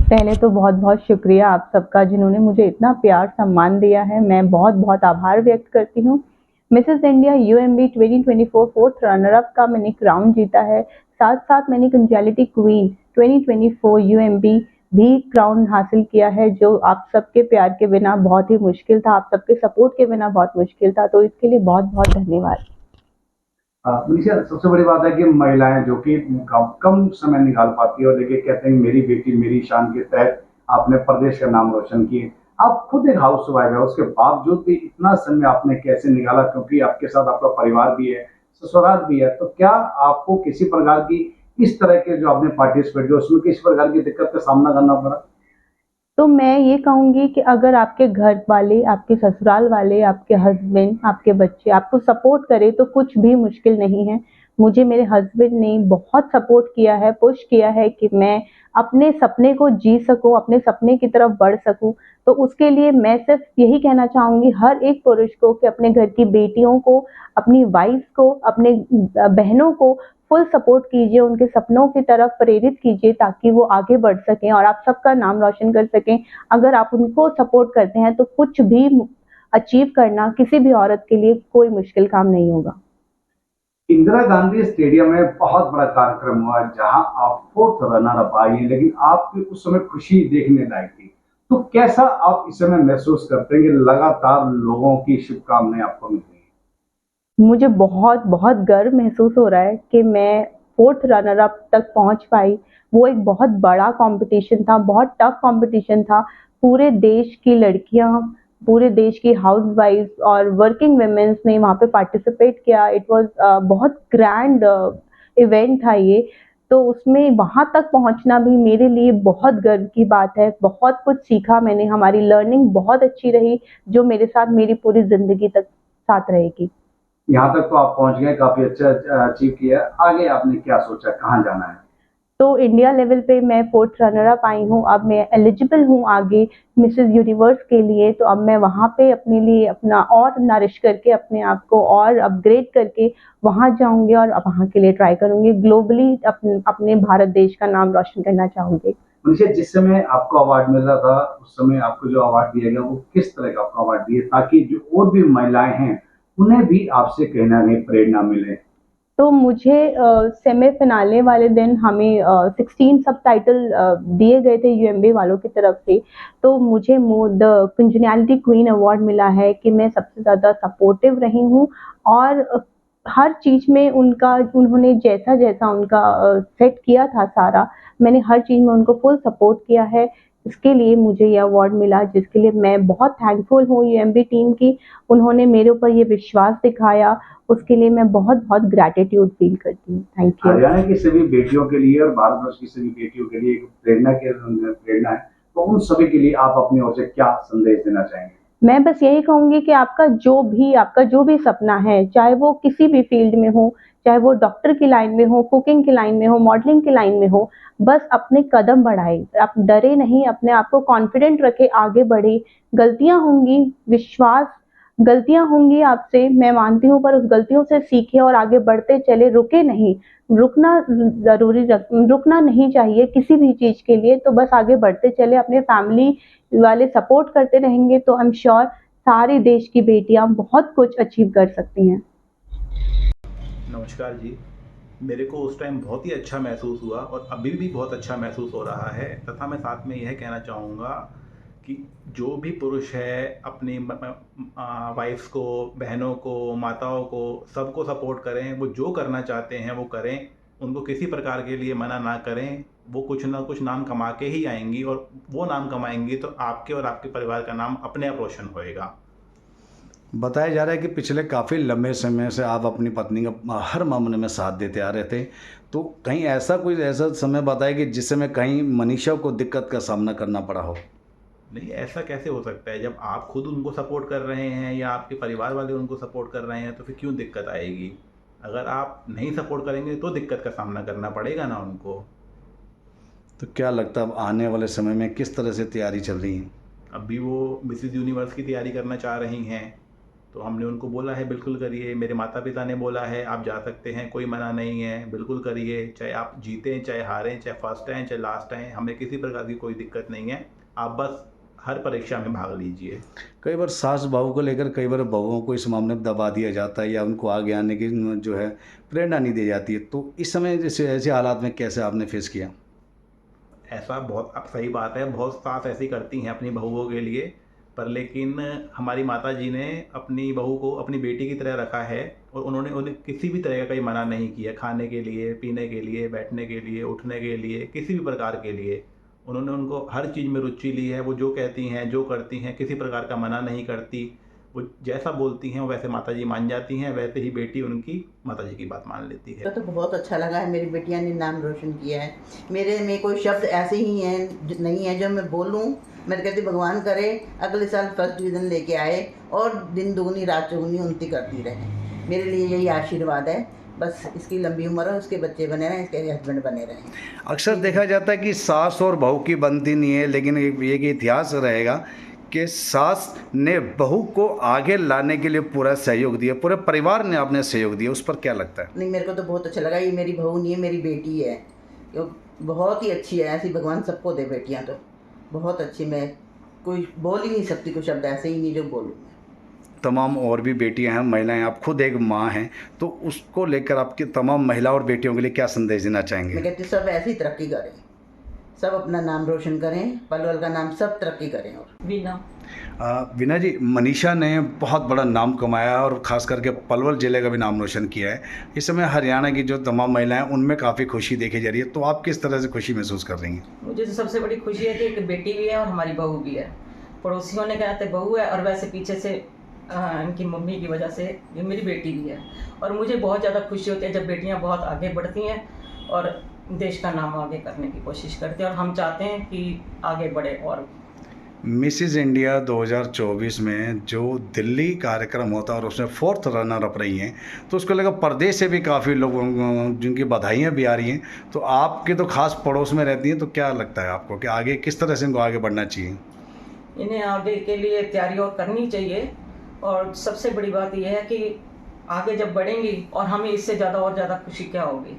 पहले तो बहुत-बहुत शुक्रिया आप सबका जिन्होंने मुझे इतना प्यार सम्मान दिया है। मैं बहुत-बहुत आभार व्यक्त करती हूँ। Mrs India UMB 2024 fourth runner up का मैंने क्राउन जीता है। साथ-साथ मैंने कंजेलिटी क्वीन 2024 यूएमबी भी क्राउन हासिल किया है, जो आप सबके प्यार के बिना बहुत ही मुश्किल था, आप सबके सपोर्ट के बिना बहुत मुश्किल था। तो इसके लिए बहुत-बहुत धन्यवाद। मनीषा, सबसे बड़ी बात है कि महिलाएं जो कि कम समय निकाल पाती है और देखिए कहते हैं मेरी बेटी मेरी शान के तहत आपने प्रदेश का नाम रोशन किए। आप खुद एक हाउस वाइफ है, उसके बावजूद भी इतना समय आपने कैसे निकाला, क्योंकि आपके साथ आपका परिवार भी है, ससुराल भी है, तो क्या आपको किसी प्रकार की इस तरह के जो आपने पार्टिसिपेट किया उसमें किसी प्रकार की दिक्कत का सामना करना पड़ा? तो मैं ये कहूँगी कि अगर आपके घर वाले, आपके ससुराल वाले, आपके हस्बैंड, आपके बच्चे आपको सपोर्ट करें तो कुछ भी मुश्किल नहीं है। मुझे मेरे हस्बैंड ने बहुत सपोर्ट किया है, पुश किया है कि मैं अपने सपने को जी सकूँ, अपने सपने की तरफ बढ़ सकूँ। तो उसके लिए मैं सिर्फ़ यही कहना चाहूँगी हर एक पुरुष को कि अपने घर की बेटियों को, अपनी वाइफ़ को, अपने बहनों को फुल सपोर्ट कीजिए, उनके सपनों की तरफ प्रेरित कीजिए ताकि वो आगे बढ़ सकें और आप सबका नाम रोशन कर सकें। अगर आप उनको सपोर्ट करते हैं तो कुछ भी अचीव करना किसी भी औरत के लिए कोई मुश्किल काम नहीं होगा। इंदिरा गांधी स्टेडियम में बहुत बड़ा कार्यक्रम हुआ जहां आप फोर्थ रनर अप आई हैं, लेकिन आपकी उस समय खुशी देखने लायक थी। तो कैसा आप इस समय महसूस करते हैं कि लगातार लोगों की शुभकामनाएं आपको मिल रही हैं? मुझे बहुत-बहुत गर्व महसूस हो रहा है कि मैं 4th रनर अप तक पहुँच पाई। वो एक बहुत बड़ा कॉम्पिटिशन था, बहुत टफ कॉम्पिटिशन था। पूरे देश की लड़कियाँ, पूरे देश की हाउसवाइफ्स और वर्किंग वुमेन्स ने वहाँ पे पार्टिसिपेट किया। इट वाज़ बहुत ग्रैंड इवेंट था ये। तो उसमें वहाँ तक पहुँचना भी मेरे लिए बहुत गर्व की बात है। बहुत कुछ सीखा मैंने, हमारी लर्निंग बहुत अच्छी रही, जो मेरे साथ मेरी पूरी ज़िंदगी तक साथ रहेगी। यहाँ तक तो आप पहुंच गए, काफी अच्छा अचीव किया। आगे आपने क्या सोचा, कहाँ जाना है? तो इंडिया लेवल पे मैं 4th रनर अप आई हूँ। अब मैं एलिजिबल हूँ आगे मिसेस यूनिवर्स के लिए, तो अब मैं वहाँ पे अपने लिए अपना और नरिश करके अपने आप को और अपग्रेड करके वहाँ जाऊँगी और वहाँ के लिए ट्राई करूँगी। ग्लोबली अपने भारत देश का नाम रोशन करना चाहूँगी। मनीषा, जिस समय आपको अवार्ड मिल रहा था उस समय आपको जो अवार्ड दिया गया वो किस तरह का आपको अवार्ड दिए, ताकि जो और भी महिलाएं हैं उन्हें भी आपसे कहीं ना कहीं प्रेरणा मिले? तो मुझे सेमीफिनाले वाले दिन हमें 16 सबटाइटल दिए गए थे यूएमबी वालों की तरफ से। तो मुझे द कंजेनियलिटी क्वीन अवार्ड मिला है कि मैं सबसे ज़्यादा सपोर्टिव रही हूँ और हर चीज़ में उनका उन्होंने जैसा-जैसा उनका सेट किया था सारा, मैंने हर चीज़ में उनको फुल सपोर्ट किया है। इसके लिए मुझे ये अवार्ड मिला जिसके लिए मैं बहुत थैंकफुल हूँ यूएमबी टीम की। उन्होंने मेरे ऊपर ये विश्वास दिखाया, उसके लिए मैं बहुत-बहुत ग्रैटिट्यूड फ़ील करती हूँ। Thank you. हरियाणा की सभी बेटियों के लिए और भारतवर्ष की सभी बेटियों के लिए एक प्रेरणा है, तो उन सभी के लिए आप अपनी ओर से क्या संदेश देना चाहेंगे? मैं बस यही कहूँगी कि आपका जो भी सपना है, चाहे वो किसी भी फ़ील्ड में हो, चाहे वो डॉक्टर की लाइन में हो, कुकिंग की लाइन में हो, मॉडलिंग की लाइन में हो, बस अपने कदम बढ़ाएँ। आप डरे नहीं, अपने आप को कॉन्फिडेंट रखें, आगे बढ़ें। गलतियाँ होंगी, विश्वास गलतियाँ होंगी आपसे, मैं मानती हूँ, पर उस गलतियों से सीखें और आगे बढ़ते चलें, रुके नहीं। रुकना नहीं चाहिए किसी भी चीज़ के लिए, तो बस आगे बढ़ते चलें, अपने फैमिली वाले सपोर्ट करते रहेंगे तो आई एम श्योर सारे देश की बेटियां बहुत कुछ अचीव कर सकती हैं। नमस्कार जी। मेरे को उस टाइम बहुत ही अच्छा महसूस हुआ और अभी भी बहुत अच्छा महसूस हो रहा है, तथा मैं साथ में यह कहना चाहूँगा कि जो भी पुरुष है अपनी वाइफ्स को, बहनों को, माताओं को, सबको सपोर्ट करें। वो जो करना चाहते हैं वो करें, उनको किसी प्रकार के लिए मना ना करें। वो कुछ ना कुछ नाम कमा के ही आएंगी और वो नाम कमाएंगी तो आपके और आपके परिवार का नाम अपने आप रोशन होएगा। बताया जा रहा है कि पिछले काफ़ी लंबे समय से आप अपनी पत्नी का हर मामले में साथ देते आ रहे थे। तो कहीं ऐसा समय बताएं कि जिस समय कहीं मनीषा को दिक्कत का सामना करना पड़ा हो? नहीं, ऐसा कैसे हो सकता है? जब आप खुद उनको सपोर्ट कर रहे हैं या आपके परिवार वाले उनको सपोर्ट कर रहे हैं तो फिर क्यों दिक्कत आएगी? अगर आप नहीं सपोर्ट करेंगे तो दिक्कत का सामना करना पड़ेगा ना उनको। तो क्या लगता है अब आने वाले समय में किस तरह से तैयारी चल रही है? अभी वो मिसेस यूनिवर्स की तैयारी करना चाह रही हैं, तो हमने उनको बोला है बिल्कुल करिए, मेरे माता पिता ने बोला है आप जा सकते हैं, कोई मना नहीं है, बिल्कुल करिए, चाहे आप जीतें चाहे हारें, चाहे फर्स्ट आएँ चाहे लास्ट आएँ, हमें किसी प्रकार की कोई दिक्कत नहीं है, आप बस हर परीक्षा में भाग लीजिए। कई बार सास बहू को लेकर कई बार बहुओं को इस मामले में दबा दिया जाता है या उनको आगे आने की जो है प्रेरणा नहीं दी जाती है, तो इस समय जैसे ऐसे हालात में कैसे आपने फेस किया? ऐसा बहुत अब सही बात है, बहुत सास ऐसी करती हैं अपनी बहुओं के लिए, पर लेकिन हमारी माताजी ने अपनी बहू को अपनी बेटी की तरह रखा है और उन्होंने उन्हें किसी भी तरह का कोई मना नहीं किया, खाने के लिए, पीने के लिए, बैठने के लिए, उठने के लिए, किसी भी प्रकार के लिए। उन्होंने उनको हर चीज़ में रुचि ली है, वो जो कहती हैं, जो करती हैं, किसी प्रकार का मना नहीं करती। वो जैसा बोलती हैं वैसे माताजी मान जाती हैं, वैसे ही बेटी उनकी माताजी की बात मान लेती है। तो बहुत अच्छा लगा है, मेरी बेटियां ने नाम रोशन किया है। मेरे में कोई शब्द ऐसे ही हैं नहीं है जो मैं बोलूं, मैं कहती भगवान करे अगले साल फर्स्ट डिवीज़न लेके आए और दिन दुगनी रात चौगुनी उन्नति करती रहे। मेरे लिए यही आशीर्वाद है, बस इसकी लंबी उम्र हो, उसके बच्चे बने रहें, इसके हस्बैंड बने रहें। अक्सर देखा जाता है कि सास और बहू की बनती नहीं है, लेकिन एक इतिहास रहेगा कि सास ने बहू को आगे लाने के लिए पूरा सहयोग दिया, पूरे परिवार ने आपने सहयोग दिया, उस पर क्या लगता है? नहीं, मेरे को तो बहुत अच्छा लगा। ये मेरी बहू नहीं है, मेरी बेटी है, ये बहुत ही अच्छी है। ऐसी भगवान सबको दे बेटियां, तो बहुत अच्छी। मैं कोई बोल ही नहीं सकती, कोई शब्द ऐसे ही नहीं जो बोलूँ। तमाम और भी बेटियां हैं, महिलाएं, आप खुद एक माँ हैं, तो उसको लेकर आपकी तमाम महिला और बेटियों के लिए क्या संदेश देना चाहेंगे? मैं कहती हूँ सब ऐसे ही तरक्की करें, सब अपना नाम रोशन करें, पलवल का नाम सब तरक्की करें। और वीना जी, मनीषा ने बहुत बड़ा नाम कमाया और ख़ास करके पलवल ज़िले का भी नाम रोशन किया है। इस समय हरियाणा की जो तमाम महिलाएं उनमें काफ़ी खुशी देखी जा रही है, तो आप किस तरह से खुशी महसूस कर रही हैं? मुझे तो सबसे बड़ी खुशी है कि एक बेटी भी है और हमारी बहू भी है। पड़ोसियों ने कहते बहू है, और वैसे पीछे से इनकी मम्मी की वजह से ये मेरी बेटी भी है। और मुझे बहुत ज़्यादा खुशी होती है जब बेटियाँ बहुत आगे बढ़ती हैं और देश का नाम आगे करने की कोशिश करते हैं, और हम चाहते हैं कि आगे बढ़े। और मिसिज़ इंडिया 2024 में जो दिल्ली कार्यक्रम होता है और उसमें 4th रनर अप रही हैं, तो उसको लेकर प्रदेश से भी काफ़ी लोग जिनकी बधाइयाँ भी आ रही हैं, तो आपके तो खास पड़ोस में रहती हैं, तो क्या लगता है आपको कि आगे किस तरह से इनको आगे बढ़ना चाहिए? इन्हें आगे के लिए तैयारी और करनी चाहिए, और सबसे बड़ी बात यह है कि आगे जब बढ़ेंगी और हमें इससे ज़्यादा और ज़्यादा खुशी क्या होगी।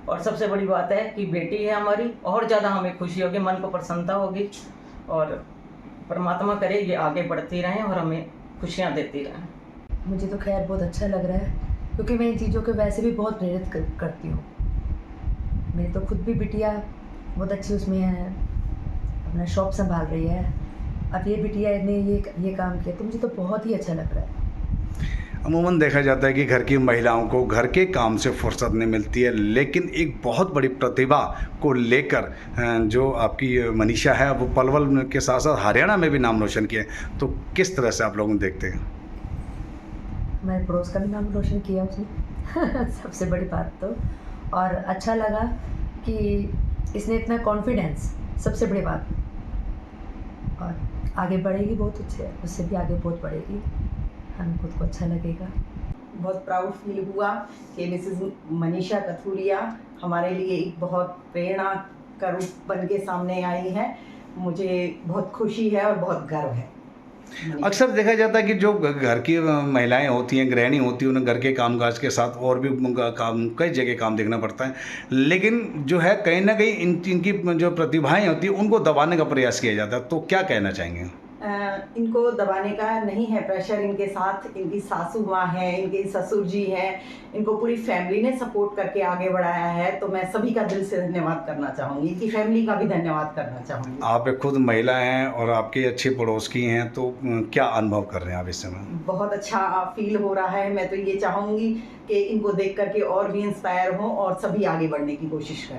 और सबसे बड़ी बात है कि बेटी है हमारी, और ज़्यादा हमें खुशी होगी, मन को प्रसन्नता होगी, और परमात्मा करे ये आगे बढ़ती रहें और हमें खुशियाँ देती रहें। मुझे तो खैर बहुत अच्छा लग रहा है, क्योंकि मैं इन चीज़ों को वैसे भी बहुत प्रेरित करती हूँ। मेरी तो खुद भी बिटिया बहुत अच्छी उसमें है, अपना शॉप संभाल रही है, अब ये बिटिया ने ये काम किया, तो मुझे तो बहुत ही अच्छा लग रहा है। अमूमन देखा जाता है कि घर की महिलाओं को घर के काम से फुर्सत नहीं मिलती है, लेकिन एक बहुत बड़ी प्रतिभा को लेकर जो आपकी मनीषा है, वो पलवल के साथ साथ हरियाणा में भी नाम रोशन किया है, तो किस तरह से आप लोग देखते हैं? हमारे पड़ोस का भी नाम रोशन किया उसने सबसे बड़ी बात तो, और अच्छा लगा कि इसने इतना कॉन्फिडेंस, सबसे बड़ी बात, और आगे बढ़ेगी बहुत अच्छे, उससे भी आगे बहुत बढ़ेगी, हमें खुद को अच्छा लगेगा। बहुत प्राउड फील हुआ कि मिसेस मनीषा कथुरिया हमारे लिए एक बहुत प्रेरणा का रूप बन के सामने आई है। मुझे बहुत खुशी है और बहुत गर्व है। अक्सर देखा जाता है कि जो घर की महिलाएं होती हैं, गृहिणी होती हैं, उन्हें घर के कामकाज के साथ और भी काम, कई जगह काम देखना पड़ता है, लेकिन जो है कहीं ना कहीं इनकी जो प्रतिभाएं होती हैं उनको दबाने का प्रयास किया जाता है, तो क्या कहना चाहेंगे? इनको दबाने का नहीं है प्रेशर, इनके साथ इनकी सासू माँ है, इनके ससुर जी हैं, इनको पूरी फैमिली ने सपोर्ट करके आगे बढ़ाया है, तो मैं सभी का दिल से धन्यवाद करना चाहूँगी, इनकी फैमिली का भी धन्यवाद करना चाहूँगी। आप एक खुद महिला हैं और आपकी अच्छी पड़ोस की हैं, तो क्या अनुभव कर रहे हैं आप इस समय? बहुत अच्छा फील हो रहा है। मैं तो ये चाहूँगी कि इनको देख करके और भी इंस्पायर हों और सभी आगे बढ़ने की कोशिश करें।